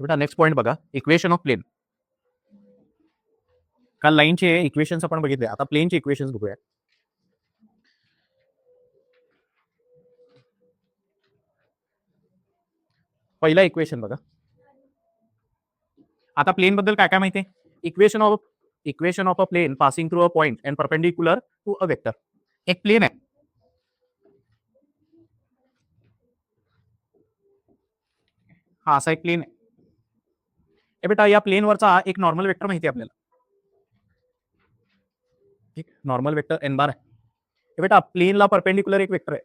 बेटा next point बघा, equation of plain. काल लाईनचे इक्वेशन्स आपण बघितले, आता प्लेनचे इक्वेशन्स बघूया. पहिला इक्वेशन बघा. आता प्लेन बद्दल काय काय माहिती आहे? Equation of a plane passing through a point and perpendicular to a vector. एक प्लेन आहे, हा असा एक प्लेन आहे. बेटा या प्लेनवरचा एक नॉर्मल वेक्टर माहिती आहे आपल्याला. ठीक, नॉर्मल वेक्टर एन बार आहे. बेटा प्लेनला परपेंडिक्युलर एक वेक्टर आहे.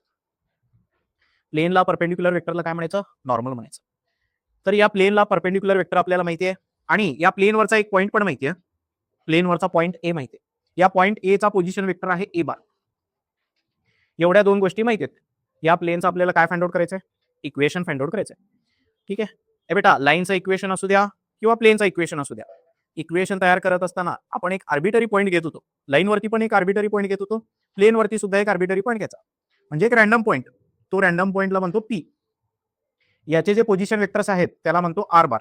प्लेनला परपेंडिक्युलर वेक्टरला काय म्हणायचं? नॉर्मल म्हणायचं. तर या प्लेनला परपेंडिक्युलर वेक्टर आपल्याला माहिती आहे आणि या प्लेनवरचा एक पॉईंट पण माहिती आहे. प्लेनवरचा पॉईंट ए माहिती आहे. या पॉईंट ए चा पोझिशन वेक्टर आहे ए बार. एवढ्या दोन गोष्टी माहिती आहेत. या प्लेनचं आपल्याला काय फाइंड आउट करायचंय? इक्वेशन फाइंड आउट करायचंय. ठीक आहे बेटा, लाईनचं इक्वेशन असू द्या किंवा प्लेनचं इक्वेशन असू द्या, इक्वेशन तयार करत असताना आपण एक आर्बिटरी पॉईंट घेत होतो. लाईनवरती पण एक आर्बिटरी पॉईंट घेत होतो, प्लेनवरती सुद्धा एक आर्बिटरी पॉईंट घ्यायचा, म्हणजे एक रॅन्डम पॉईंट. तो रॅन्डम पॉईंटला म्हणतो पी. याचे जे पोझिशन वेक्टर्स आहेत त्याला म्हणतो आर बार.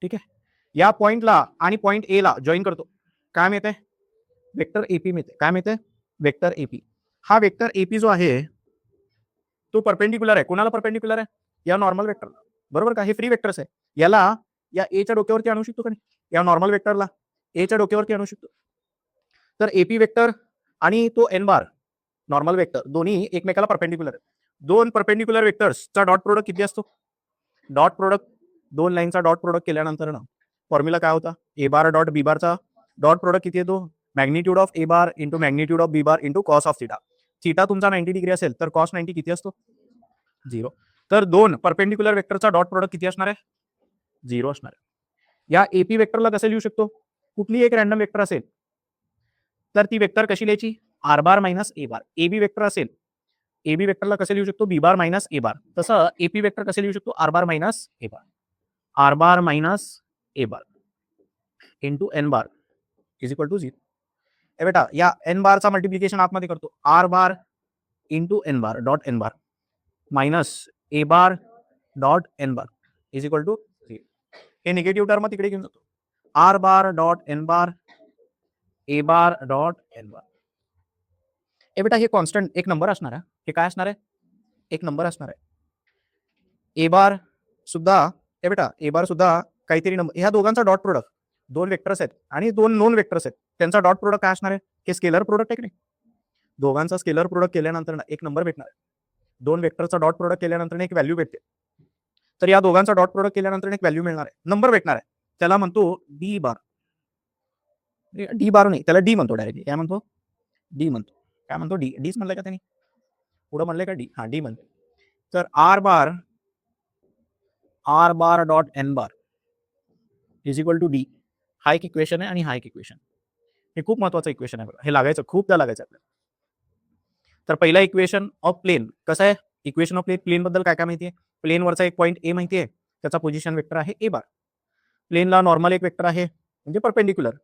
ठीक आहे, या पॉईंटला आणि पॉईंट ए ला जॉईन करतो, काय मिळते? वेक्टर एपी मिळते. काय मिळते? Vector AP. हा वेक्टर एपी जो आहे तो परपेंडिक्युलर आहे. कोणाला परपेंडिक्युलर आहे? या नॉर्मल वेक्टरला. बरोबर का? हे फ्री वेक्टर्स आहे. याला या एच्या डोक्यावरती आणू शकतो का नाही? या नॉर्मल वेक्टरला एच्या डोक्यावरती आणू शकतो. तर एपी वेक्टर आणि तो एन बार नॉर्मल वेक्टर दोन्ही एकमेकाला परपेंडिक्युलर आहेत. दोन परपेंडिक्युलर वेक्टर्सचा डॉट प्रोडक्ट किती असतो? डॉट प्रोडक्ट, दोन लाईनचा डॉट प्रोडक्ट केल्यानंतर ना फॉर्म्युला काय होता? ए बार डॉट बी बारचा डॉट प्रोडक्ट किती येतो? Magnitude of A bar into magnitude of B bar into cos of theta. Theta तुमचा 90 डिग्री असेल तर कॉस 90 किती असतो? 0. तर दोन परपेंडिक्युलर वेक्टरचा डॉट प्रोडक्ट किती असणार आहे? 0 असणार आहे. या एपी वेक्टरला कसं लिहू शकतो? कुठली एक रॅन्डम वेक्टर असेल तर ती वेक्टर कशी लिहायची? R bar minus A bar. AB vector असेल, एबी वेक्टरला कसं लिहू शकतो? B bar minus A bar. तसं एपी वेक्टर कसं लिहू शकतो? R bar minus A bar. R bar minus A bar into N bar is equal to 0. बेटा या एन बारचा मल्टिप्लिकेशन आतमध्ये करतो, R bar into N bar dot N bar minus A bar dot N bar is equal to 0. हे negative term तिकडे घेऊन जातो, R bar dot N बार ए bar dot N बार. बेटा हे कॉन्स्टंट एक नंबर असणार आहे. हे काय असणार आहे? एक नंबर असणार आहे. ए बार सुद्धा बेटा ए बार सुद्धा काहीतरी नंबर. ह्या दोघांचा डॉट प्रोडक्ट, दोन वेक्टर्स आहेत आणि दोन नोन वेक्टर्स आहेत, त्यांचा डॉट प्रोडक्ट काय असणार आहे? हे स्केलर प्रोडक्ट आहे की नाही? दोघांचा स्केलर प्रोडक्ट केल्यानंतर एक नंबर भेटणार आहे. दोन वेक्टरचा डॉट प्रोडक्ट केल्यानंतर एक व्हॅल्यू भेटते. तर या दोघांचा डॉट प्रोडक्ट केल्यानंतर एक व्हॅल्यू मिळणार आहे, नंबर भेटणार आहे. त्याला म्हणतो डी बार. डी बार नाही, त्याला डी म्हणतो डायरेक्टली. काय म्हणतो? डी म्हणतो. काय म्हणतो? डी. डीच म्हणलंय का त्यांनी? पुढे म्हणलंय का डी? हा डी म्हणतो. तर R bar dot N bar is equal to D. हा एक इक्वेशन आहे आणि हा एक इक्वेशन. हे खूप महत्वाचं इक्वेशन आहे बघा, हे लागायचं, खूपदा लागायचं आपल्याला. तर पहिला इक्वेशन ऑफ प्लेन कसं आहे? इक्वेशन ऑफ प्लेन बद्दल काय काय माहिती आहे? प्लेनवरचा एक पॉईंट ए माहिती आहे, त्याचा पोझिशन वेक्टर आहे ए बार. प्लेनला नॉर्मल एक वेक्टर आहे म्हणजे परपेंडिक्युलर,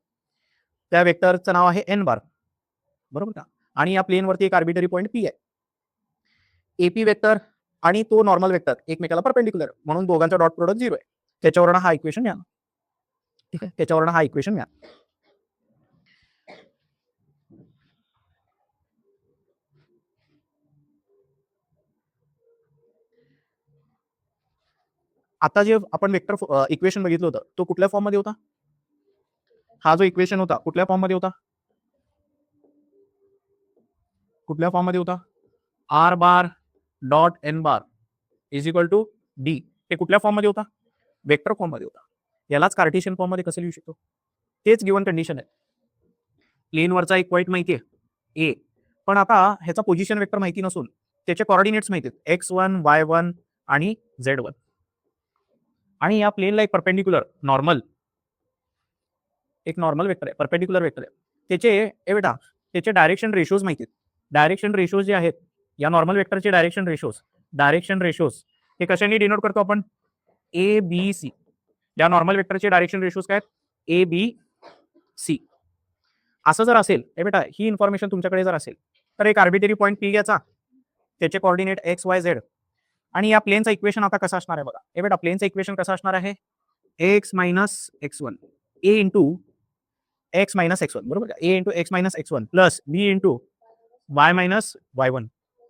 त्या वेक्टरचं नाव आहे एन बार. बरोबर का? आणि या प्लेनवरती एक आर्बिटरी पॉईंट पी आहे. एपी वेक्टर आणि तो नॉर्मल वेक्टर एकमेकाला परपेंडिक्युलर, म्हणून दोघांचा डॉट प्रोडक्ट 0 आहे. त्याच्यावरून हा इक्वेशन मिळाला. ठीक आहे, त्याच्यावरून हा इक्वेशन मिळाला. आता जे आपण वेक्टर इक्वेशन बघितलं होतं तो कुठल्या फॉर्म मध्ये होता? हा जो इक्वेशन होता कुठल्या फॉर्म मध्ये होता? कुठल्या फॉर्म मध्ये होता? R bar dot N bar is equal to D. हे कुठल्या फॉर्म मध्ये होता? वेक्टर फॉर्म मध्ये होता. यालाच कार्टेशियन फॉर्म मध्ये कसं लिहू शकतो? तेच गिवन कंडिशन आहे. प्लेनवरचा एक पॉईंट माहिती आहे ए, पण आता ह्याचा पोझिशन वेक्टर माहिती नसून त्याचे कॉर्डिनेट्स माहिती आहेत, x1 y1 आणि z1. आणि या प्लेनला एक परपेंडिक्युलर नॉर्मल वेक्टर आहे, परपेंडिक्युलर वेक्टर आहे. त्याचे बेटा त्याचे डायरेक्शन रेशोज माहिती आहेत. डायरेक्शन रेशोज जे आहेत या नॉर्मल वेक्टरचे डायरेक्शन रेशोज हे कशाने डिनोट करतो आपण? A B C. या नॉर्मल वेक्टरचे डायरेक्शन रेशोज काय आहेत? A B C. असं जर असेल बेटा, ही इन्फॉर्मेशन तुमच्याकडे जर असेल तर एक आर्बिटरी पॉईंट पी घ्यायचा, त्याचे कॉर्डिनेट एक्स वाय झेड आणि या प्लेनचं इक्वेशन आता कसं असणार आहे बघा. हे बेटा प्लेनचं इक्वेशन कसं असणार आहे, x minus x1 A into x minus x1 बरोबर का, A into x minus x1 plus B into y minus y1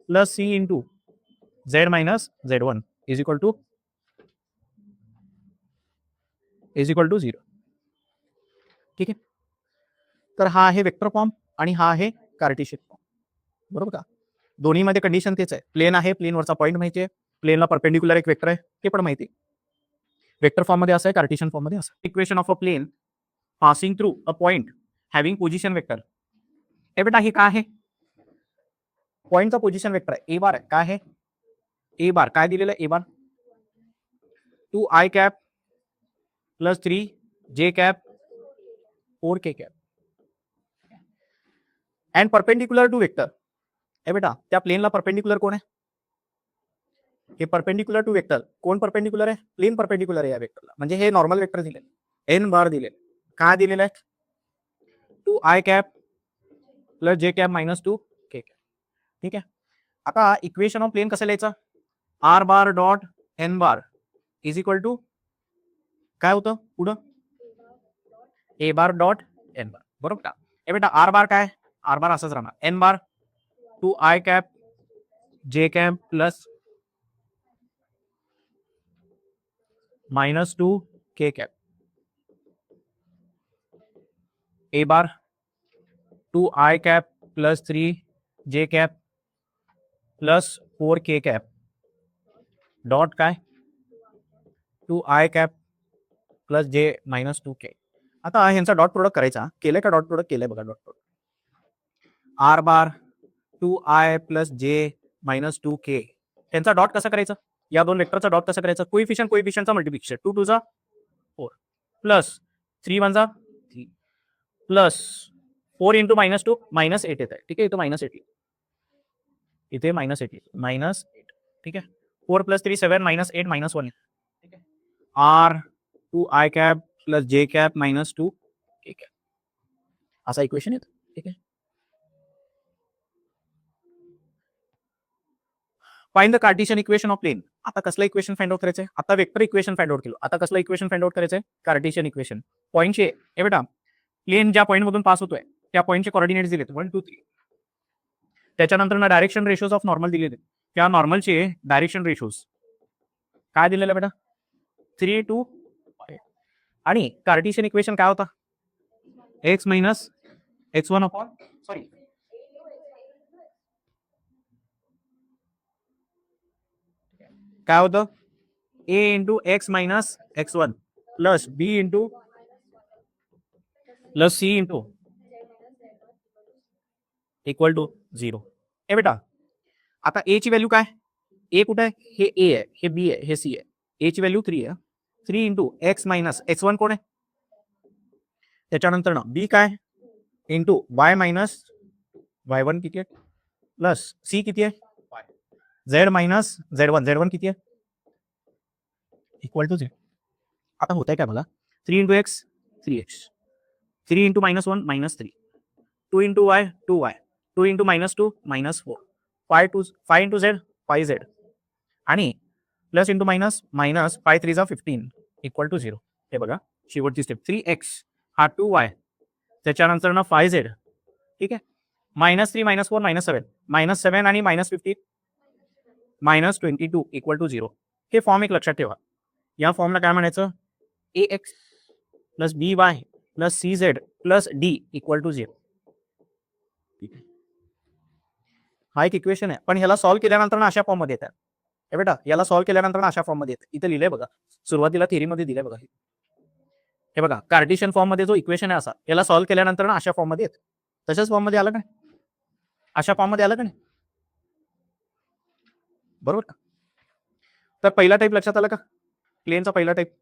plus C into z minus z1 is equal to 0. ठीक आहे. तर हा आहे वेक्टर फॉर्म आणि हा आहे कार्टेशियन फॉर्म बरोबर का. दोन्हीमध्ये कंडिशन तेच आहे, प्लेन आहे, प्लेनवरचा पॉईंट माहिती आहे, प्लेनला परपेंडिक्युलर एक वेक्टर आहे ते पण माहिती आहे. वेक्टर फॉर्म मध्ये असं आहे, कार्टेशियन फॉर्म मध्ये असं. Equation of a plane passing through a point having position vector. हे बेटा हे काय आहे, पॉइंटचा पोझिशन वेक्टर आहे, ए बार आहे. काय आहे, ए बार काय दिलेलं आहे, A bar 2i cap plus 3j cap 4k cap and perpendicular to vector. हे बेटा त्या प्लेनला परपेंडिक्युलर कोण आहे, हे परपेंडिक्युलर टू वेक्टर कोण परपेंडिक्युलर आहे, प्लेन परपेंडिक्युलर आहे या वेक्टरला. म्हणजे हे नॉर्मल वेक्टर दिले, एन बार दिले, काय दिलेलं आहे, 2i cap plus j cap minus 2k cap. ठीक आहे. आता इक्वेशन ऑफ प्लेन कसं लिहायचं, r bar dot N bar is equal to काय होतं पुढं, ए बार डॉट एन बार बरोबर का. हे बेटा आर बार काय, आर बार असंच राहणार, N bar 2i cap j cap plus minus 2k cap, A bar 2i cap plus 3j cap plus 4k cap dot काय 2i cap plus j minus 2k. आता ह्यांचा डॉट प्रोडक्ट करायचा, केलंय का dot product, केलंय बघा dot product. R bar 2i plus j minus 2k त्यांचा dot कसं करायचं, या दोन वेक्टरचा डॉट कसं करायचं, कोइफिशियंटचा मल्टिप्लिकेशन 2 टू जा 4 प्लस 3 1 जा 3 प्लस 4 इंटू मायनस 2 मायनस 8 येत आहे. ठीक आहे, इथं मायनस 8 इथे मायनस 8 मायनस 8. ठीक आहे, 4 प्लस 3 7 मायनस 8 मायनस 1. ठीक आहे, r 2i cap plus j cap minus 2k cap असा इक्वेशन येतं. ठीक आहे, find the cartesian equation of plane. आता कसलं इक्वेशन फाइंड आउट करायचंय, आता वेक्टर इक्वेशन फाइंड आउट केलं, आता कसलं इक्वेशन फाइंड आउट करायचंय, कार्टेशियन इक्वेशन. पॉईंटचे हे बेटा प्लेन ज्या पॉईंट मधून पास होतोय त्या पॉईंटचे कोऑर्डिनेट्स दिलेत 1 2 3. त्याच्यानंतर ना डायरेक्शन रेशोज ऑफ नॉर्मल दिलेले, त्या नॉर्मलचे डायरेक्शन रेशोज काय दिलेलं बेटा 3 2 5. आणि कार्टेशियन इक्वेशन काय होता, x minus x1 upon sorry काय होतं, A into x minus x1 plus B into plus C into equal to 0. ए बेटा आता ए ची व्हॅल्यू काय, ए कुठे आहे, हे ए आहे, हे बी आहे, हे सी आहे. ए ची व्हॅल्यू 3 आहे, 3 इंटू एक्स मायनस x1 कोण आहे, त्याच्यानंतर ना बी काय इंटू वाय मायनस y1 किती आहे प्लस सी किती आहे झेड मायनस z1 किती आहे इक्वल टू 0. आता होत आहे काय बघा, 3 into x 3x, 3 into minus 1 minus 3, 2 into Y 2y, 2 into minus 2 minus 4, 5 into Z 5z आणि प्लस इंटू मायनस मायनस 5 3 जा 15 इक्वल टू 0. हे बघा शेवटची स्टेप 3x हा 2y त्याच्यानंतर ना 5z. ठीक आहे, मायनस 3 मायनस 4 मायनस 7 मायनस 7 आणि मायनस 15 मायनस 22 इक्वल टू 0. हे फॉर्म एक लक्षात ठेवा, या फॉर्मला काय म्हणायचं, A x plus B y plus C z plus D equal to 0. हा एक इक्वेशन आहे, पण ह्याला सॉल्व्ह केल्यानंतर ना अशा फॉर्म मध्ये येतात. हे बेटा याला सॉल्व्ह केल्यानंतर ना अशा फॉर्म मध्ये येते, इथे लिहिलंय बघा, सुरुवातीला थेरीमध्ये दिलंय बघा. हे बघा कार्टेशियन फॉर्म मध्ये जो इक्वेशन आहे असा, याला सॉल्व्ह केल्यानंतर ना अशा फॉर्म मध्ये येते. तशाच फॉर्म मध्ये आलं का, अशा फॉर्म मध्ये आलं का नाही, बरोबर का. तर पहिला टाईप लक्षात आला का, प्लेनचा पहिला टाईप.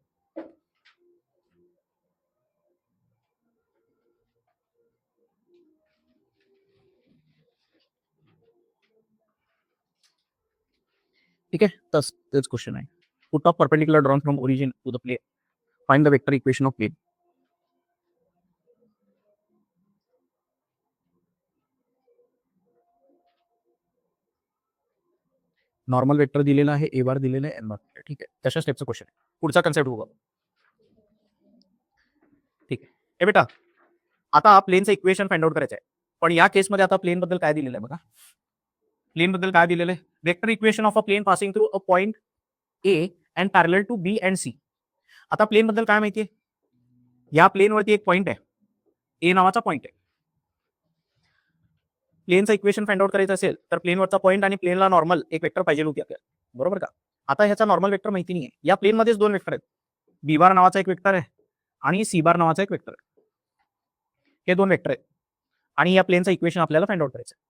ठीक आहे, तेच क्वेश्चन आहे. Foot of perpendicular drawn from origin to the plane, find the vector equation of plane. Normal vector दिलेला आहे, ए बार दिलेलं आहे, एन बार. ठीक आहे, तशा स्टेपचं क्वेश्चन आहे. पुढचा कन्सेप्ट बघू. ठीक आहे. हे बेटा, आता प्लेनचं इक्वेशन फाइंड आउट करायचं आहे. पण या केसमध्ये आता प्लेन बद्दल काय दिलेलं आहे बघा. प्लेन बद्दल काय दिलेलं आहे? Vector equation of a plane passing through a point A and parallel to B and C. आता प्लेन बद्दल काय माहितीये? या प्लेनवरती एक पॉइंट आहे, ए नावाचा पॉइंट आहे. प्लेनचं इक्वेशन फाइंड आउट करायचं असेल तर प्लेनवरचा पॉइंट आणि प्लेनला नॉर्मल एक वेक्टर पाहिजे होती आपल्याला, बरोबर का? आता ह्याचा नॉर्मल वेक्टर माहिती नाहीये. या प्लेनमध्येच दोन वेक्टर आहेत, बी बार नावाचा एक वेक्टर आहे आणि सी बार नावाचा एक वेक्टर आहे. हे दोन वेक्टर आहेत आणि या प्लेनचं इक्वेशन आपल्याला फाइंड आउट करायचं आहे.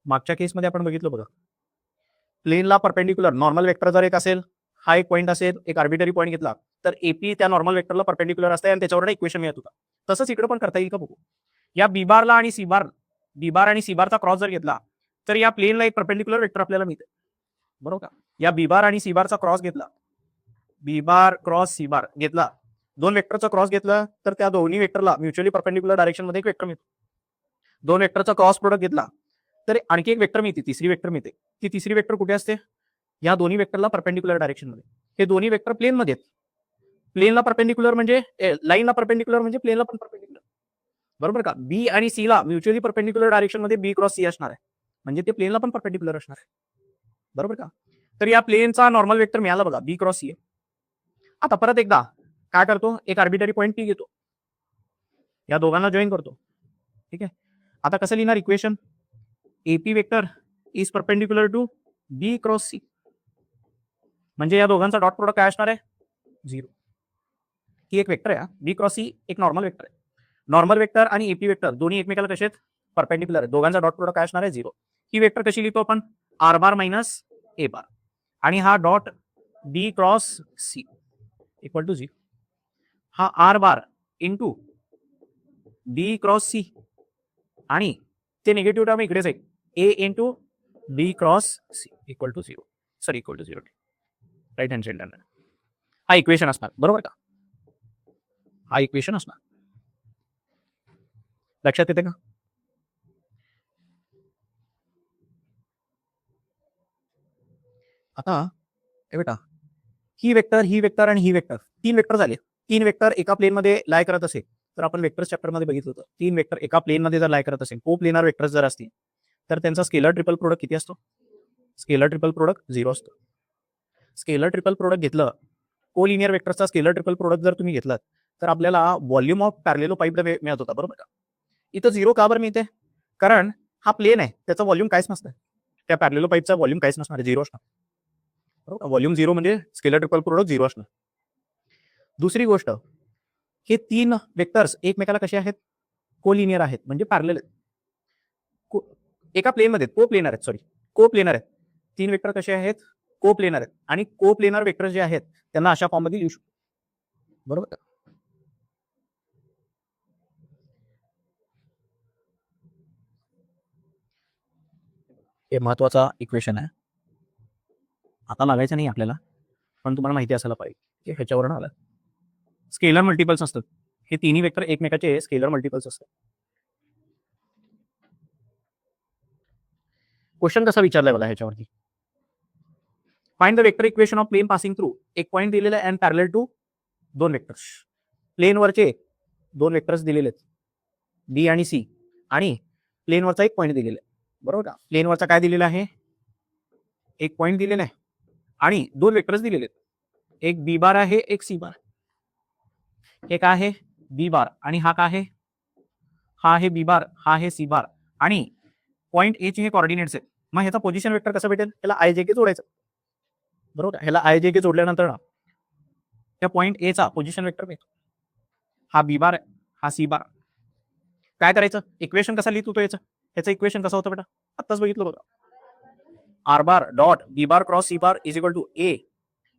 मागच्या केसमध्ये आपण बघितलं बघा, प्लेनला परपेंडिक्युलर नॉर्मल वेक्टर जर एक असेल, हा एक पॉइंट असेल, एक आर्बिटरी पॉइंट घेतला तर एपी त्या नॉर्मल वेक्टरला परपेंडिक्युलर असते आणि त्याच्यावर इक्वेशन मिळत होता. तसंच इकडे पण करता येईल का बघू. या बी बारला आणि सी बार, बी बार आणि सी बारचा क्रॉस जर घेतला तर या प्लेनला एक परपेंडिक्युलर वेक्टर आपल्याला मिळते, बरोबर का? या बी बार आणि सी बारचा क्रॉस घेतला, बी बार क्रॉस सी बार घेतला, दोन वेक्टरचा क्रॉस घेतला तर त्या दोन्ही वेक्टरला म्युच्युअली परपेंडिक्युलर डायरेक्शन मध्ये एक वेक्टर मिळतो. दोन वेक्टरचा क्रॉस प्रोडक्ट घेतला तर आणखी एक वेक्टर मिळते, तिसरी वेक्टर मिळते. ती तिसरी वेक्टर कुठे असते? या दोन्ही वेक्टरला परपेंडिक्युलर डायरेक्शन मध्ये. हे दोन्ही वेक्टर प्लेन मध्ये आहेत. प्लेनला परपेंडिक्युलर म्हणजे लाईनला परपेंडिक्युलर म्हणजे प्लेनला पण परपेंडिक्युलर, बरोबर का? बी आणि सी ला म्युच्युअली परपेंडिक्युलर डायरेक्शन मध्ये बी क्रॉस सी असणार आहे, म्हणजे ते प्लेनला पण परपेंडिक्युलर असणार आहे, बरोबर का? तर या प्लेनचा नॉर्मल वेक्टर मिळाला बघा, बी क्रॉस सी आहे. आता परत एकदा काय करतो, एक आर्बिटरी पॉइंट पी घेतो, या दोघांना जॉईन करतो. ठीक आहे, आता कसं लिहिणार equation? AP vector is perpendicular to B cross C, म्हणजे या दोघांचा डॉट प्रोडक्ट काय असणार आहे? 0. ही एक वेक्टर आहे, बी क्रॉस सी एक नॉर्मल वेक्टर आहे. नॉर्मल वेक्टर आणि एपी वेक्टर दोन्ही एकमेकाला कसे आहेत? परपेंडिक्युलर आहे. दोघांचा डॉट प्रोडक्ट काय असणार आहे? 0. ही वेक्टर कशी लिहितो आपण? R bar minus A bar, आणि हा dot B cross C equal to 0. हा R bar into B cross C आणि ते निगेटिव्ह टर्म इकडेच आहे, A into B cross C equal to 0. Sorry, equal to 0. Right hand side. हा equation असणार, बरोबर का? हा इक्वेशन असणार, लक्षात येते का? आता हे बेटा, ही वेक्टर आणि ही वेक्टर, तीन वेक्टर झाले. तीन वेक्टर एका प्लेन मध्ये लाय करत असेल तर आपण वेक्टर चॅप्टर मध्ये बघितलं होतं, तीन वेक्टर एका प्लेन मध्ये जर लाय करत असेल, को प्लेनर वेक्टर्स जर असतील तर त्यांचा स्केलर ट्रिपल प्रोडक्ट किती असतो? स्केलर ट्रिपल प्रोडक्ट 0 असतो. स्केलर ट्रिपल प्रोडक्ट घेतलं, को लिनियर वेक्टरचा स्केलर ट्रिपल प्रोडक्ट जर तुम्ही घेतलात तर आपल्याला व्हॉल्यूम ऑफ पॅरलेलो पाईप मिळत होता, बरोबर का? इथं 0 का बरं मिळते? कारण हा प्लेन आहे, त्याचा व्हॉल्यूम काहीच नसतं, त्या पॅरलेलो पाईपचा व्हॉल्यूम काहीच नसणार, 0 असणार, बरोबर? व्हॉल्यूम 0 म्हणजे स्केलर ट्रिपल प्रोडक्ट 0 असणार. दुसरी गोष्ट, हे तीन वेक्टर्स एकमेकाला कसे आहेत? कोलिनियर आहेत, म्हणजे पॅरलल आहेत. एका प्लेन मध्ये को प्लेनर आहेत, सॉरी को प्लेनर आहेत. तीन वेक्टर कसे आहेत? को प्लेनर आहेत, आणि को प्लेनर वेक्टर जे आहेत त्यांना अशा फॉर्म मध्ये लिहू शकतो, बरोबर? हे महत्वाचा इक्वेशन आहे, आता लागायचं नाही आपल्याला, पण तुम्हाला माहिती असायला पाहिजे की ह्याच्यावरून आलं. स्केलर मल्टिपल्स असतात, हे तिन्ही वेक्टर एकमेकाचे स्केलर मल्टिपल्स असतात. क्वेश्चन कसा विचारलाय बघा ह्याच्यावरती. Find the vector equation of plane passing through, एक पॉइंट दिलेला आहे अँड पॅरलल टू दोन वेक्टर्स. प्लेनवरचे दोन वेक्टर्स दिलेले आहेत, बी आणि सी, आणि प्लेनवरचा एक पॉइंट दिलेला आहे, बरोबर का? प्लेनवरचा काय दिलेला आहे? एक पॉइंट दिलेला आहे आणि दोन वेक्टर्स दिलेले आहेत, एक बी बार आहे, एक सी बार. हे काय आहे? बी बार, आणि हा काय आहे? हा आहे बी बार, हा आहे सी बार, आणि पॉइंट ए चे हे कोऑर्डिनेट्स आहेत. मग ह्याचा पोझिशन वेक्टर कसं भेटेल? ह्याला आय जे के जोडायचं, बरोबर? ह्याला आय जे के जोडल्यानंतर ना त्या पॉइंट ए चा पोझिशन वेक्टर मिळतो. हा बी बार आहे, हा सी बार. काय करायचं? इक्वेशन कसा लिहित होतो याचं? ह्याचं इक्वेशन कसं होतं बेटा? आत्ताच बघितलं बघा, R bar dot B bar cross C bar is equal to A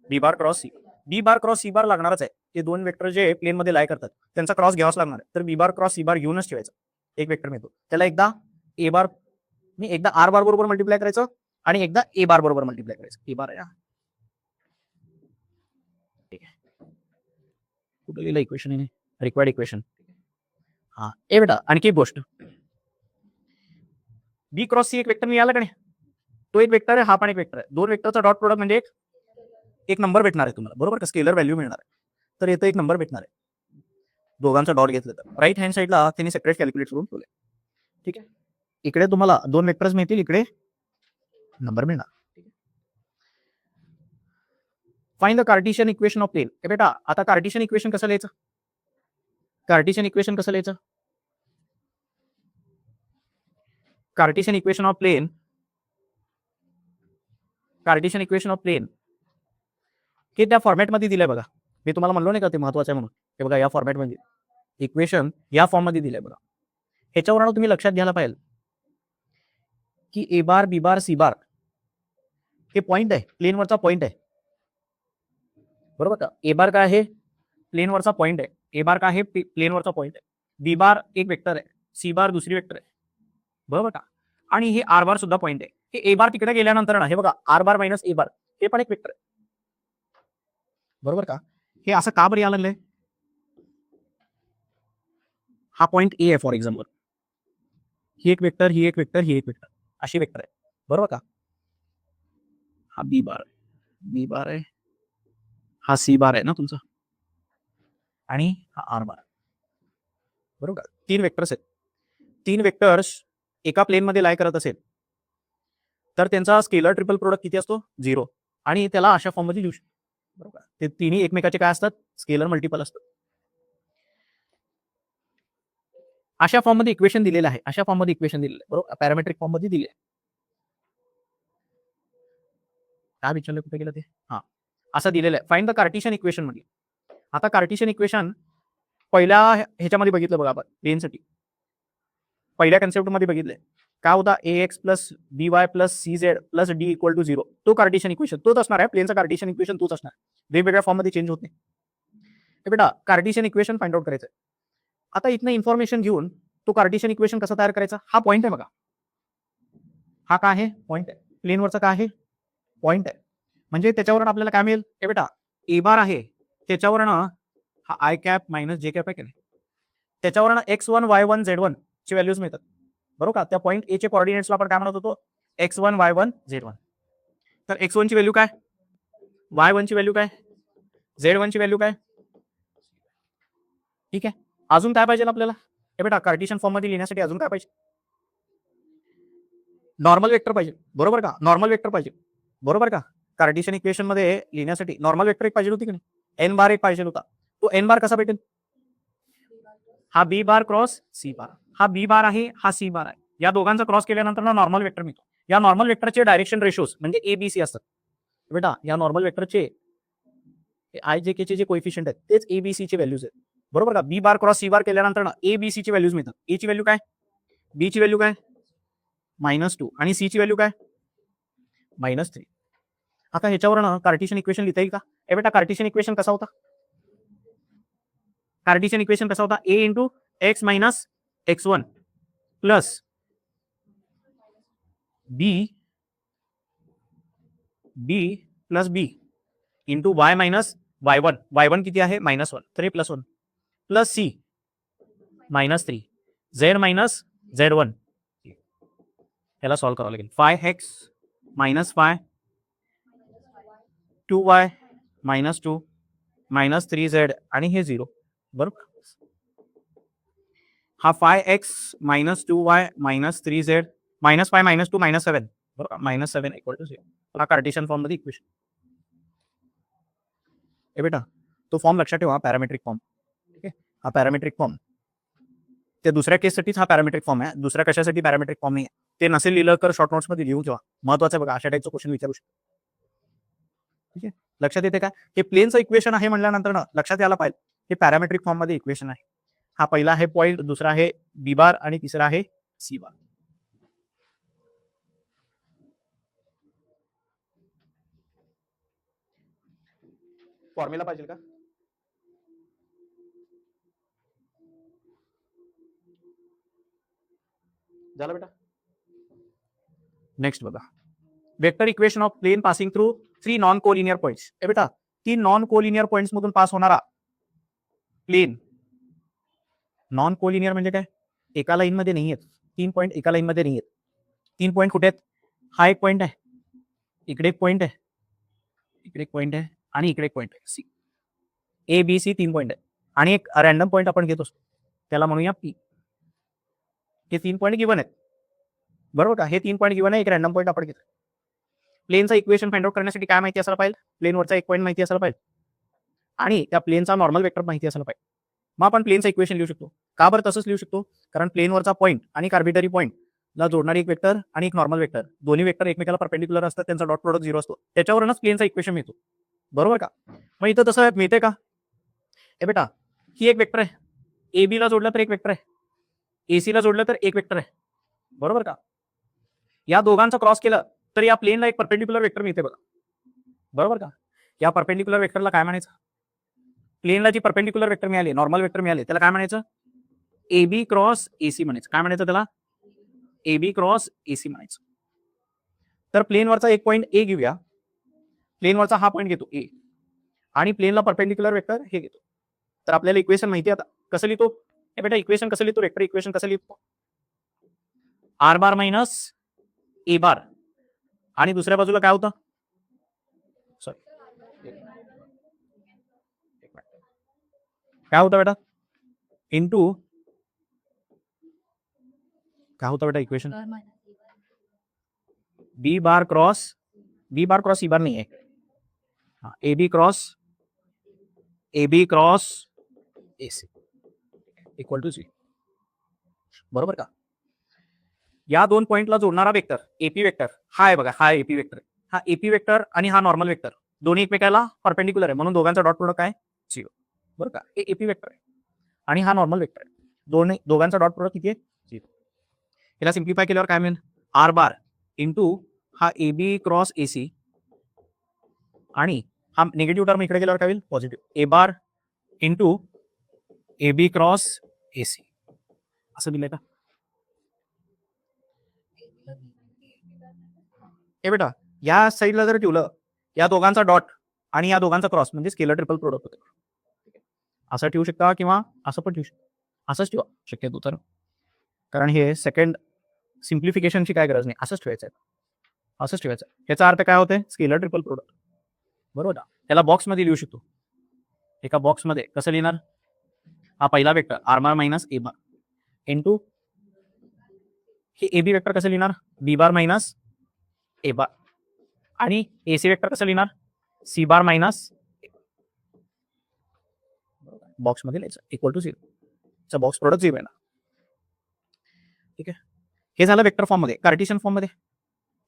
B bar cross C. B bar cross C bar लागणारच आहे, ते दोन वेक्टर जे प्लेन मध्ये लाय करतात त्यांचा क्रॉस घ्यावाच लागणार आहे. तर बी बार क्रॉस सी बार घेऊनच ठेवायचं, एक वेक्टर मिळतो. त्याला एकदा ए बार, मी एकदा आर बार बरोबर मल्टिप्लाय करायचं आणि एकदा ए बार बरोबर मल्टिप्लाय करायचं. ए बार आहे, ठीक आहे. कुठं लिहिलं इक्वेशन? Required equation. हा ए बेटा, आणखी एक गोष्ट, बी क्रॉस सी एक वेक्टर मिळाला का नाही? तो एक वेक्टर आहे, हा पण एक वेक्टर आहे. दोन वेक्टरचा डॉट प्रोडक्ट म्हणजे एक नंबर भेटणार आहे तुम्हाला, बरोबर का? स्केलर व्हॅल्यू मिळणार आहे. तर इथं एक नंबर भेटणार आहे दोघांचा डॉट घेतलं तर. राईट हँड साईडला त्यांनी सेपरेट कॅल्क्युलेट करून ठेवले. ठीक आहे, इकडे तुम्हाला दोन वेक्टर्स मिळतील, इकडे नंबर मिळणार. Find the cartesian equation of plane. बेटा आता कार्टेशियन इक्वेशन कसं लिहायचं? कार्टेशियन इक्वेशन कसं लिहायचं? Cartesian equation of plane, cartesian equation of plane हे त्या फॉर्मॅटमध्ये दिलंय बघा. मी तुम्हाला म्हणलो नाही का ते महत्वाचं आहे म्हणून. हे बघा या फॉर्मॅटमध्ये इक्वेशन या फॉर्ममध्ये दिलंय बघा. ह्याच्यावरून तुम्ही लक्षात घ्यायला पाहिजे की ए बार बी बार सी बार हे पॉइंट आहे, प्लेनवरचा पॉइंट आहे, बरोबर का? ए बार काय आहे? प्लेनवरचा पॉइंट आहे. ए बार काय आहे? प्लेनवरचा पॉइंट आहे. बी बार एक वेक्टर आहे, सी बार दुसरी वेक्टर आहे, बरोबर का? आणि हे आर बार सुद्धा पॉइंट आहे. हे ए बार तिकडे गेल्यानंतर ना हे बघा आर बार मायनस ए बार हे पण एक वेक्टर आहे, बरोबर का? हे असं का बरं यायला लागलंय? हा पॉइंट ए आहे फॉर एक्झाम्पल, ही एक वेक्टर, ही एक वेक्टर, ही एक वेक्टर, अशी वेक्टर आहे, बरोबर का? हा बी बार आहे, हा सी बार आहे ना तुमचा, आणि हा आर बार, बरोबर का? तीन वेक्टर्स आहेत. तीन वेक्टर्स एका प्लेन मध्ये लाय करत असेल तर त्यांचा स्केलर ट्रिपल प्रोडक्ट किती असतो? 0. आणि त्याला अशा फॉर्म मध्ये लिहू शकतो, बरोबर का? ते तिन्ही एकमेकाचे काय असतात? स्केलर मल्टिपल असतात. अशा फॉर्म मध्ये इक्वेशन दिलेलं आहे, अशा फॉर्म मध्ये इक्वेशन दिलेलं आहे, बरोबर? पॅरामेट्रिक फॉर्म मध्ये दिले. काय विचारलं, कुठे गेलं ते? हा, असं दिलेलं आहे. फाइंड द कार्टेशियन इक्वेशन मध्ये. आता कार्टेशियन इक्वेशन पहिल्या ह्याच्यामध्ये बघितलं बघा आपण प्लेनसाठी. पहिल्या कन्सेप्ट मध्ये बघितलंय काय होता? A x plus B y plus C z plus D equal to 0. तो कार्टेशियन इक्वेशन तोच असणार आहे, प्लेनचा कार्टेशियन इक्वेशन तोच असणार, वेगवेगळ्या फॉर्म मध्ये चेंज होत नाही. बेटा कार्टेशियन इक्वेशन फाइंड आउट करायचं. आता इथनं इन्फॉर्मेशन घेऊन तो कार्टेशियन इक्वेशन कसा तयार करायचा? हा पॉइंट आहे बघा, हा काय आहे? पॉइंट आहे. प्लेनवरचा काय आहे? पॉइंट आहे. म्हणजे त्याच्यावरून आपल्याला काय मिळेल? हे बेटा ए बार आहे, त्याच्यावरनं हा आय कॅप मायनस जे कॅप आहे की नाही, त्याच्यावरनं x1 y1 z1 ची व्हॅल्यूज मिळतात, बरोबर का? त्या पॉइंट ए चे कोऑर्डिनेट्सला आपण काय म्हणत होतो? x1 y1 z1. तर x1 ची व्हॅल्यू काय? y1 ची व्हॅल्यू काय? z1 ची व्हॅल्यू काय? ठीक आहे. अजून काय पाहिजे आपल्याला? हे बेटा कार्टेशियन फॉर्म मध्ये लिहिण्यासाठी अजून काय पाहिजे? नॉर्मल वेक्टर पाहिजे, बरोबर का? नॉर्मल वेक्टर पाहिजे, बरोबर का? कार्टेशियन इक्वेशन मध्ये लिहिण्यासाठी नॉर्मल वेक्टर एक पाहिजे होती की नाही? एन बार एक पाहिजे होता. तो एन बार कसा भेटेल? हा बी बार क्रॉस सी बार, हा बी बार आहे, हा सी बार आहे. या दोघांचा क्रॉस केल्यानंतर ना नॉर्मल वेक्टर मिळतो. या नॉर्मल वेक्टरचे डायरेक्शन रेशोज म्हणजे एबीसी असतात. बेटा या नॉर्मल वेक्टरचे आय जे के चे जे कोएफिशियंट आहेत तेच एबीसी चे व्हॅल्यूज आहेत, बरोबर का? बी बार क्रॉस सी बार केल्यानंतर ना एबीसी ची व्हॅल्यूज मिळतात. ए ची व्हॅल्यू काय? बी ची व्हॅल्यू काय? -2. आणि सी ची व्हॅल्यू काय? -3. आता ह्याच्यावरनं कार्टेशियन इक्वेशन लिहिता येईल का? ए बेटा कार्टेशियन इक्वेशन कसा होता? कार्टेशियन इक्वेशन कसा होता? A into x minus x1 plus B plus B into y minus y1. y1 किती आहे? -1. तर हे +1 plus C -3 Z minus z1. याला सॉल्व्ह करावं लागेल. 5x मायनस 5 2y -2 -3z आणि हे 0, बरोबर? हा 5x -2y -3z -5 -2 -7, बरोबर? -7 = 0. हा कार्टेशियन फॉर्म मध्ये इक्वेशन. ए बेटा तो फॉर्म लक्षात ठेवा, पॅरामेट्रिक फॉर्म. ठीक आहे, हा पॅरामेट्रिक फॉर्म. त्या दुसऱ्या केससाठीच हा पॅरामेट्रिक फॉर्म आहे, दुसऱ्या कशासाठी पॅरामेट्रिक फॉर्म नाही. ते नसेल लिहिलं तर शॉर्ट नोट्स मध्ये लिहून ठेवा, महत्वाचं आहे बघा, अशा टाईपचं क्वेश्चन विचारू शकतो. ठीक आहे, लक्षात येते का? हे प्लेनचं इक्वेशन आहे म्हणल्यानंतर ना लक्षात यायला पाहिजे हे पॅरामेट्रिक फॉर्म मध्ये इक्वेशन आहे. हा पहिला आहे पॉइंट, दुसरा आहे बी बार आणि तिसरा आहे सी बार. फॉर्म्युला पाहिजे का? झालं बेटा. नेक्स्ट बघा, vector equation of plane passing through 3 non collinear points. ए बेटा 3 नॉन कोलिनियर पॉइंट्स मधून पास होणारा प्लेन. नॉन कोलिनियर म्हणजे काय? एका लाईन मध्ये नाही आहेत 3 पॉइंट, एका लाईन मध्ये नाही आहेत. 3 पॉइंट कुठे आहेत? हा एक पॉइंट आहे, इकडे एक पॉईंट आहे, इकडे एक पॉईंट आहे आणि इकडे एक पॉईंट आहे. C A B C 3 point आहे आणि एक रॅन्डम पॉईंट आपण घेतो त्याला म्हणूया पी. हे 3 पॉईंट गिवन आहेत बरोबर का. हे 3 पॉईंट गिवन आहे, एक रॅन्डम पॉईंट आपण घेतो. प्लेनचा इक्वेशन फाइंड आउट करण्यासाठी काय माहिती असायला पाहिजे, प्लेनवरचा एक पॉईंट माहिती असायला पाहिजे आणि त्या प्लेनचा नॉर्मल वेक्टर माहिती असायला पाहिजे. मग आपण प्लेनचा इक्वेशन लिहू शकतो. का बरं तसंच लिहू शकतो, कारण प्लेनवरचा पॉईंट आणि आर्बिटरी पॉईंट ला जोडणारी एक वेक्टर आणि एक नॉर्मल वेक्टर, दोन्ही वेक्टर एकमेकाला परपेंडिक्युलर असतात, त्यांचा डॉट प्रोडक्ट 0 असतो, त्याच्यावरूनच प्लेनचा इक्वेशन मिळतो बरोबर का. मग इथं तसं मिळते का, हे बेटा ही एक वेक्टर आहे, ए बी ला जोडलं तर एक वेक्टर आहे, एसी ला जोडलं तर एक वेक्टर आहे बरोबर का. या दोघांचा क्रॉस केलं तर या प्लेनला एक परपेंडिक्युलर वेक्टर मिळते बघा बरोबर का. या परपेंडिक्युलर वेक्टरला काय म्हणायचं, प्लेनला जी परपेंडिक्युलर वेक्टर मिळाली, नॉर्मल वेक्टर मिळाले, त्याला काय म्हणायचं, ए बी क्रॉस एसी म्हणायचं. काय म्हणायचं त्याला, ए बी क्रॉस एसी म्हणायचं. तर प्लेनवरचा एक पॉईंट ए घेऊया, प्लेनवरचा हा पॉईंट घेतो ए आणि प्लेनला परपेंडिक्युलर वेक्टर हे घेतो. तर आपल्याला इक्वेशन माहिती आहे आता कसं लिहितो, हे बेटा इक्वेशन कसं लिहितो, वेक्टर इक्वेशन कसं लिहितो, R bar minus A bar आणि दुसऱ्या बाजूला काय होतं, सॉरी काय होतं बेटा, इंटू काय होतं बेटा equation, B bar cross C bar नहीं है, A B cross A C equal to C बरोबर का. या दोन पॉइंटला जोडणारा वेक्टर एपी वेक्टर हा आहे बघा, हा एपी वेक्टर, हा एपी वेक्टर आणि हा नॉर्मल वेक्टर दोन्ही एकमेकाला परपेंडिक्युलर आहे, म्हणून दोघांचा डॉट प्रोडक्ट काय 0 बरोबर का. हे एपी वेक्टर आहे आणि हा नॉर्मल वेक्टर आहे, दोघांचा डॉट प्रोडक्ट किती आहे 0. याला सिम्प्लिफाय केल्यावर काय मिळेल, आर बार इंटू हा ए बी क्रॉस ए सी आणि हा निगेटिव्ह टर्म इकडे गेल्यावर काय होईल positive, A bar into A B cross A C असं दिलंय का. हे बेटा या साईडला जर ठेवलं, या दोघांचा डॉट आणि या दोघांचा क्रॉस म्हणजे स्केलर ट्रिपल प्रोडक्ट होते. असं ठेवू शकता किंवा असं पण ठेवू शकता, असंच ठेवा शक्यतो तर, कारण हे सेकंड सिम्प्लिफिकेशनची काय गरज नाही, असंच ठेवायचं आहे, असंच ठेवायचं. याचा अर्थ काय होते, स्केलर ट्रिपल प्रोडक्ट बरोबर. त्याला बॉक्समध्ये लिहू शकतो, एका बॉक्समध्ये कसं लिहिणार, हा पहिला vector R bar minus A bar into हे ए बी वेक्टर कसं लिहिणार, बी बार मायनस ए बार आणि एसी वेक्टर कसं लिहिणार, सी बार मायनस बॉक्स मध्ये लिहायचं इक्वल टू 0, बॉक्स प्रोडक्ट 0 आहे ना. ठीक आहे, हे झालं वेक्टर फॉर्म मध्ये. कार्टेशियन फॉर्म मध्ये,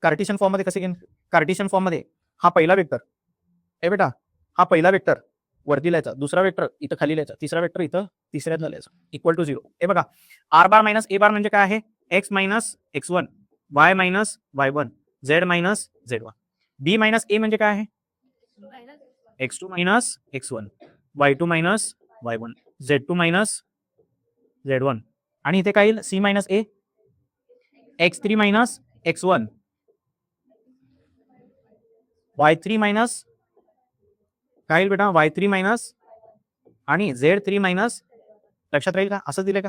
कार्टेशियन फॉर्म मध्ये कसे घेईन, कार्टेशियन फॉर्म मध्ये हा पहिला वेक्टर ए बेटा, हा पहिला वेक्टर वरती लिहायचा, दुसरा वेक्टर इथं खाली लिहायचा, तिसरा वेक्टर इथं तिसऱ्यातला लिहायचा इक्वल टू 0. हे बघा आर बार मायनस ए बार म्हणजे काय आहे, x minus x1, Y minus y1, Z minus z1. बी मायनस ए म्हणजे काय आहे, x2 minus x1, y2 minus y1, z2 minus z1 आणि इथे काय येईल, सी मायनस ए, x3 minus x1, y3 minus काय येईल बेटा, y3 मायनस आणि z3 मायनस, लक्षात राहील का, असं दिलं का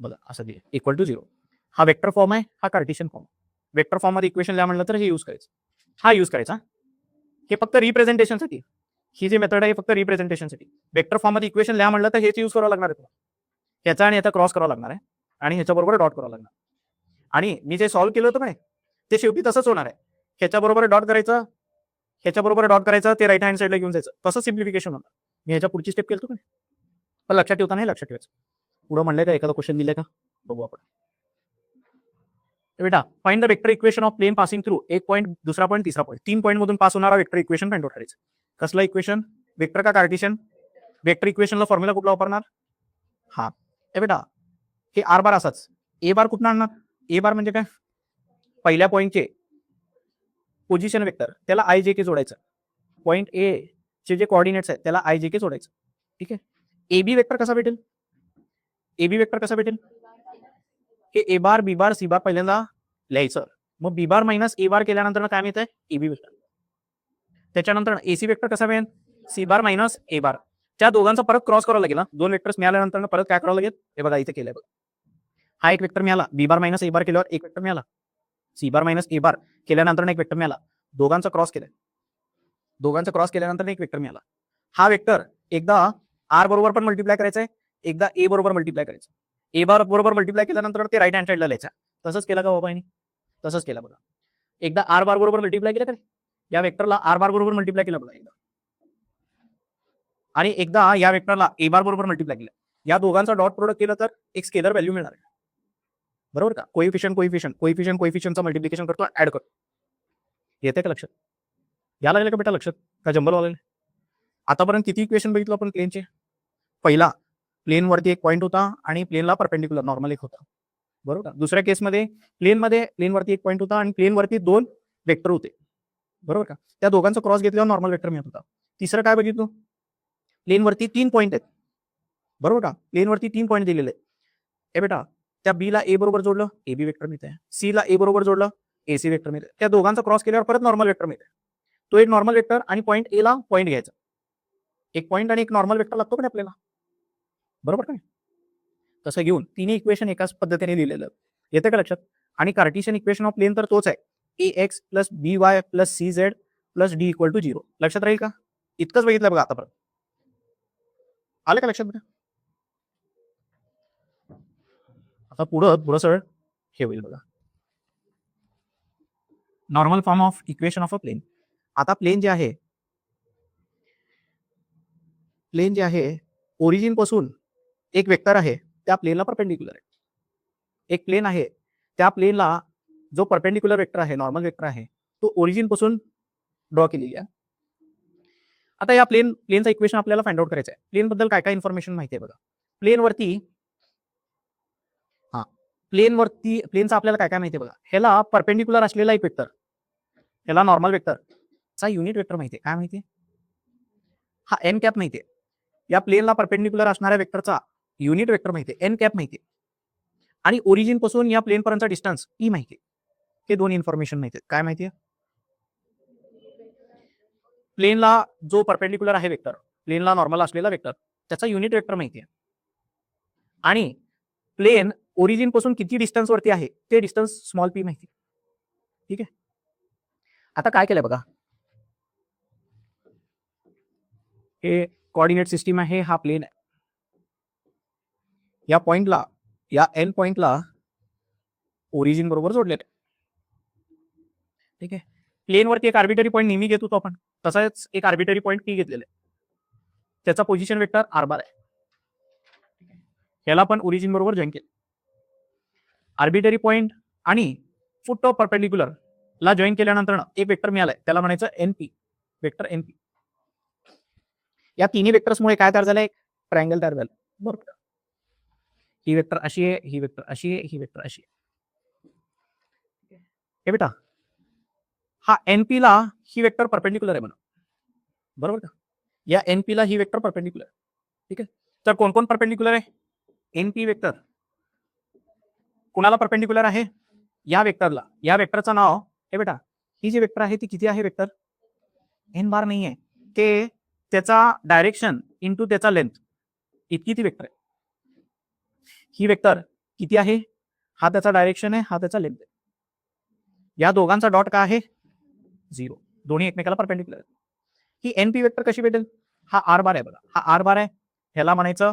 बघा, असं दिलं इक्वल टू 0. हा वेक्टर फॉर्म आहे, हा कार्टेशियन फॉर्म. वेक्टर फॉर्म मध्ये इक्वेशन लिहा म्हणलं तर हे यूज करायचं, हा यूज करायचा. हे फक्त रिप्रेझेंटेशनसाठी, ही जी मेथड आहे फक्त रिप्रेझेंटेशनसाठी. वेक्टर फॉर्म मध्ये इक्वेशन लिहा म्हणलं तर हेच यूज करावं लागणार आहे, ह्याचा आणि ह्याचा क्रॉस करावा लागणार आहे आणि ह्याच्याबरोबर डॉट करावं लागणार. आणि मी जे सॉल्व्ह केलं होतं काय, ते शेवटी तसंच होणार आहे, ह्याच्याबरोबर डॉट करायचं, ह्याच्याबरोबर डॉट करायचं, ते राईट हँड साईडला घेऊन जायचं, तसं सिम्प्लिफिकेशन होणार. मी ह्याच्या पुढची स्टेप केलं होतं, पण लक्षात ठेवता नाही, लक्षात ठेवायचं. पुढं म्हणलंय का, एखादा क्वेश्चन दिलाय का बघू आपण. बेटा find the vector equation of plane passing through, एक पॉईंट, दुसरा पॉईंट, तिसरा पॉईंट, 3 पॉईंट मधून पास होणारा वेक्टर इक्वेशन फाइंड आउट करायचं. कसला इक्वेशन, वेक्टर का कार्टेशियन, वेक्टर इक्वेशनला फॉर्म्युला कुठला वापरणार, हा ए बेटा हे आर बार असाच, ए बार कुठून आणणार, ए बार म्हणजे काय, पहिल्या पॉईंटचे पोझिशन वेक्टर त्याला आय जे के जोडायचं, पॉईंट ए चे जे कोऑर्डिनेट्स आहेत त्याला आय जे के जोडायचं. ठीक आहे, ए बी वेक्टर कसा भेटेल, ए बी वेक्टर कसा भेटेल, हे ए बार बी बार सी बार पहिल्यांदा लिहायचं, मग बी बार मायनस ए बार केल्यानंतर काय मिळतंय, ए बी वेक्टर. त्याच्यानंतर एसी वेक्टर कसा मिळेल, सी बार मायनस ए बार, त्या दोघांचा परत क्रॉस करावा लागेल ना, दोन वेक्टर्स मिळाल्यानंतर परत काय करावं लागेल, हे बघा इथे केलंय बघा, हा एक वेक्टर मिळाला, बी बार मायनस ए बार केल्यावर एक वेक्टर मिळाला, सी बार मायनस ए बार केल्यानंतर एक वेक्टर मिळाला, दोघांचा क्रॉस केलाय, दोघांचा क्रॉस केल्यानंतर एक वेक्टर मिळाला. हा वेक्टर एकदा आर बरोबर पण मल्टिप्लाय करायचा आहे, एकदा ए बरोबर मल्टिप्लाय करायचं. ए बार बरोबर मल्टिप्लाय केल्यानंतर ते राईट हँड साईडला लिहायचा. तसंच केलं का बाबा? तसंच केलं बघा. एकदा आर बार बरोबर मल्टिप्लाय केलं का या वेक्टरला आर बार बरोबर मल्टिप्लाय केलं बघा एकदा, आणि एकदा या वेक्टरला ए बार बरोबर मल्टिप्लाय केलं. या दोघांचा डॉट प्रोडक्ट केलं तर एक स्केलर व्हॅल्यू मिळणार आहे, बरोबर का? कोइफिशियंटचा मल्टिप्लिकेशन करतो, ऍड करतो. येते का लक्षात? या लागलं का बेटा लक्षात? का जंबल वाले? आतापर्यंत किती इक्वेशन बघितलं आपण प्लेनचे? पहिला प्लेनवरती एक पॉईंट होता आणि प्लेनला परपेंडिक्युलर नॉर्मल एक होता, बरोबर का? दुसऱ्या केसमध्ये प्लेनवरती एक पॉईंट होता आणि प्लेनवरती दोन वेक्टर होते, बरोबर का? त्या दोघांचा क्रॉस घेतल्यावर नॉर्मल वेक्टर मिळत होता. तिसरं काय बघितलं? प्लेनवरती 3 पॉईंट आहेत, बरोबर का? प्लेनवरती 3 पॉईंट दिलेले आहेत. ए बेटा, त्या बी ला ए बरोबर जोडलं, ए बी वेक्टर मिळते. सी ला ए बरोबर जोडलं, ए सी वेक्टर मिळते. त्या दोघांचा क्रॉस केल्यावर परत नॉर्मल वेक्टर मिळते. तो एक नॉर्मल वेक्टर आणि पॉईंट ए ला पॉईंट घ्यायचा. एक पॉईंट आणि एक नॉर्मल वेक्टर लागतो का आपल्याला, बरोबर का? तसं घेऊन तिन्ही इक्वेशन एकाच पद्धतीने लिहिलेलं. येते का लक्षात? आणि कार्टेशियन इक्वेशन ऑफ प्लेन तर तोच आहे, ax plus B y plus C z plus D equal to 0. लक्षात राहील का? इतकंच बघितलं बघा आतापर्यंत. आलं का लक्षात बघा? आता पुढं सर हे होईल बघा, normal form of equation of a plane. आता प्लेन जे आहे ओरिजिन पासून एक वेक्टर आहे त्या प्लेनला परपेंडिक्युलर आहे. एक प्लेन आहे, त्या प्लेनला जो परपेंडिक्युलर वेक्टर आहे, नॉर्मल वेक्टर आहे, तो ओरिजिन पासून ड्रॉ केलेली आहे. आता या प्लेनचा इक्वेशन आपल्याला फाइंड आउट करायचं आहे. प्लेन बद्दल काय काय इन्फॉर्मेशन माहिती आहे बघा. प्लेनचा आपल्याला काय काय माहिती आहे बघा. ह्याला परपेंडिक्युलर असलेला एक वेक्टर, ह्याला नॉर्मल वेक्टर चा युनिट वेक्टर माहिती आहे. काय माहिती आहे? हा एन कॅप माहिती आहे. या प्लेनला परपेंडिक्युलर असणाऱ्या वेक्टरचा युनिट वेक्टर माहिती आहे, एन कॅप माहिती आहे. आणि ओरिजिन पासून या प्लेन पर्यंतचा डिस्टन्स ई माहिती आहे. हे दोन इन्फॉर्मेशन माहिती आहेत. काय माहिती आहे? प्लेनला जो परपेंडिक्युलर आहे वेक्टर, प्लेनला नॉर्मल असलेला वेक्टर, त्याचा युनिट वेक्टर माहिती आहे. आणि प्लेन ओरिजिन पासून किती डिस्टन्स वरती आहे ते डिस्टन्स स्मॉल पी माहिती. ठीक आहे. आता काय केलंय बघा, हे कोऑर्डिनेट सिस्टीम आहे, हा प्लेन आहे. या पॉइंटला, या एन पॉइंटला ओरिजिन बरोबर जोडलेलं आहे. ठीक आहे. प्लेनवरती एक आर्बिटरी पॉईंट नेहमी घेत होतो आपण, तसाच एक आर्बिटरी पॉईंट पी घेतलेला आहे. त्याचा पोझिशन वेक्टर आर बार आहे. याला पण ओरिजिन बरोबर जॉईन केलं. आर्बिटरी पॉईंट आणि फुट ऑफ परपेंडिक्युलर ला जॉईन केल्यानंतर एक वेक्टर मिळालाय, त्याला म्हणायचं एनपी, वेक्टर एनपी. या तिन्ही वेक्टर्समुळे काय तयार झालंय? ट्रायंगल तयार झालं, बरोबर. ही वेक्टर अशी आहे, ही वेक्टर अशी आहे, ही वेक्टर अशी आहे. हे बेटा, हा एनपी ला ही वेक्टर परपेंडिक्युलर आहे म्हणा, बरोबर का? या एनपी ला ही वेक्टर परपेंडिक्युलर. ठीक आहे. तर कोण कोण परपेंडिक्युलर आहे? एनपी वेक्टर कुणाला परपेंडिक्युलर आहे? या वेक्टरला. या वेक्टरचं नाव, हे बेटा, ही जी वेक्टर आहे ती किती आहे वेक्टर? एन बार नाही आहे, ते त्याचा डायरेक्शन इंटू त्याचा लेंथ इतकी ती वेक्टर आहे. ही वेक्टर किती आहे? हा त्याचा डायरेक्शन आहे, हा त्याचा लेंथ आहे. या दोघांचा डॉट काय आहे? 0. दोन्ही एकमेकाला परपेंडिक्युलर आहेत. ही एनपी वेक्टर कशी भेटेल? हा आर बार आहे बघा, हा आर बार आहे. ह्याला म्हणायचं,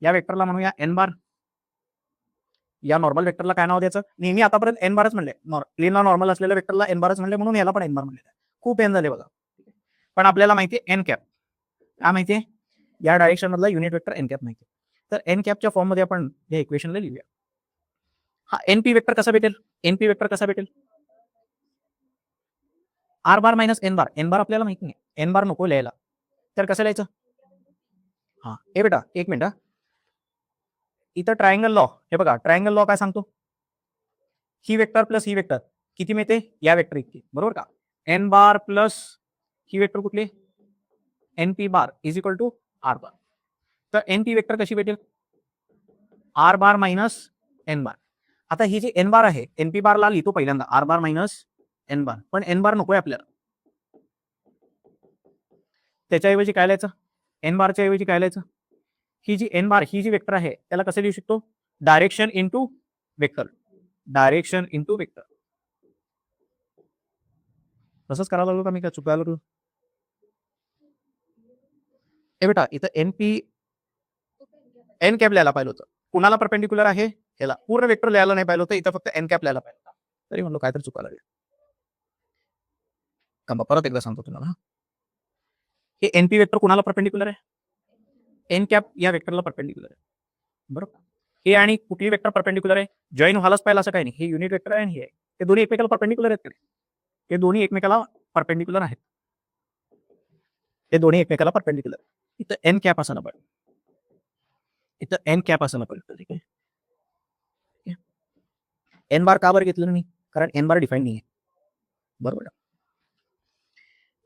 या वेक्टरला म्हणूया एन बार. या नॉर्मल वेक्टरला काय नाव द्यायचं? नेहमी आतापर्यंत एन बारच म्हणले, प्लेनला नॉर्मल असलेल्या वेक्टरला एन बारच म्हणले, म्हणून याला पण एन बार म्हणले. खूप एन झाले बघा. पण आपल्याला माहिती आहे एन कॅप. काय माहितीये? या डायरेक्शन मधला युनिट वेक्टर एन कॅप माहिती. तर एन कॅपच्या फॉर्म मध्ये आपण या इक्वेशनला लिहूया. हा एनपी वेक्टर कसा भेटेल? एनपी वेक्टर कसा भेटेल? आर बार मायनस एन बार. एन बार आपल्याला माहिती नाही, एन बार नको लिहायला, तर कसं लिहायचं? हा, हे बेटा एक मिनिट, इथं ट्रायंगल लॉ, हे बघा ट्रायंगल लॉ काय सांगतो? ही वेक्टर प्लस ही वेक्टर किती मिळते? या वेक्टर इतकी, बरोबर का? एन बार प्लस ही वेक्टर कुठली? NP bar is equal to r bar. तर एनपी वेक्टर कशी भेटेल? R bar minus n bar. आता ही जी एन बार आहे, एनपी बारला लिहितो पहिल्यांदा आर बार मायनस एन बार, पण एन बार नकोय आपल्याला. त्याच्याऐवजी काय लिहायचं? एन बारच्या ऐवजी काय लिहायचं? ही जी एन बार, ही जी वेक्टर आहे त्याला कसं लिहू शकतो? Direction into vector, direction into vector. तसंच करायला लागलो का मी काय चुकायला लागलो हे बेटा इथं एनपी एन कॅप लिहायला पाहिलं होतं कुणाला परपेंडिक्युलर आहे ह्याला पूर्ण वेक्टर लिहायला नाही पाहिलं होतं इथं फक्त एन कॅप लिहायला पाहिलं होतं तरी म्हणलो काहीतरी चुकायला लागेल का परत एकदा सांगतो तुम्हाला हे एनपी वेक्टर कुणाला परपेंडिक्युलर आहे एन कॅप या वेक्टरला परपेंडिक्युलर आहे बरोबर हे आणि कुठली वेक्टर परपेंडिक्युलर आहे जॉईन व्हायलाच पाहिजे असं काही नाही हे युनिट वेक्टर आहे आणि हे आहे ते दोन्ही एकमेकाला परपेंडिक्युलर आहेत ते दोन्ही एकमेकाला परपेंडिक्युलर आहेत ते दोन्ही एकमेकाला परपेंडिक्युलर इथं एन कॅप असं पाहिजे इथं एन कॅप असं पाहिजे ठीक आहे एन बार का बरं घेतलं मी कारण एन बार डिफाईन नाही आहे बरोबर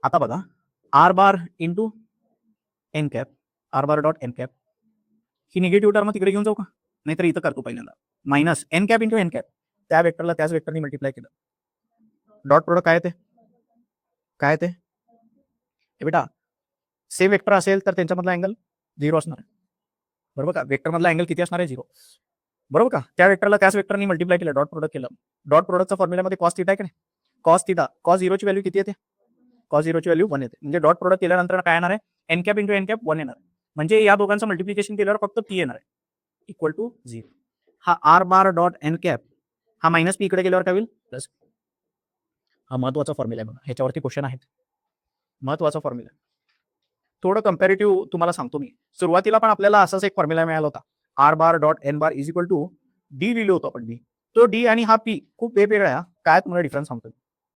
आता बघा R bar into N cap R bar dot N cap ही निगेटिव्ह टर्म तिकडे घेऊन जाऊ का नाहीतर इथं करतो पहिल्यांदा minus N cap into N cap त्या वेक्टरला त्याच वेक्टरने मल्टिप्लाय केलं डॉट प्रोडक्ट काय ते बेटा सेम वेक्टर असेल तर त्यांच्यामधला अँगल 0 असणार आहे बरोबर का वेक्टर मधला अँगल किती असणार आहे 0 बरोबर का त्या वेक्टरला त्याच वेक्टरने मल्टिप्लाय केलं डॉट प्रोडक्ट केलं डॉट प्रोडक्टच्या फॉर्म्युल्यामध्ये कॉस थिटा आहे की नाही कॉस थिटा कॉस 0 ची व्हॅल्यू किती येते कॉस 0 ची व्हॅल्यू 1 येते म्हणजे डॉट प्रोडक्ट केल्यानंतर काय येणार आहे n cap into N cap 1 येणार म्हणजे या दोघांचं मल्टिप्लिकेशन केल्यावर फक्त पी येणार आहे इक्वल टू 0 हा R bar dot N cap हा मायनस पी इकडे गेल्यावर काय होईल प्लस हा महत्वाचा फॉर्म्युला आहे बघा ह्याच्यावरती क्वेश्चन आहेत महत्वाचा फॉर्म्युला थोडं कम्पॅरेटिव्ह तुम्हाला सांगतो मी सुरुवातीला पण आपल्याला असाच एक फॉर्म्युला मिळाला होता R bar dot N bar is equal to D लिहिलो होतो आपण डी तो डी आणि हा पी खूप वेगवेगळा आहे काय तुम्हाला डिफरन्स सांगतो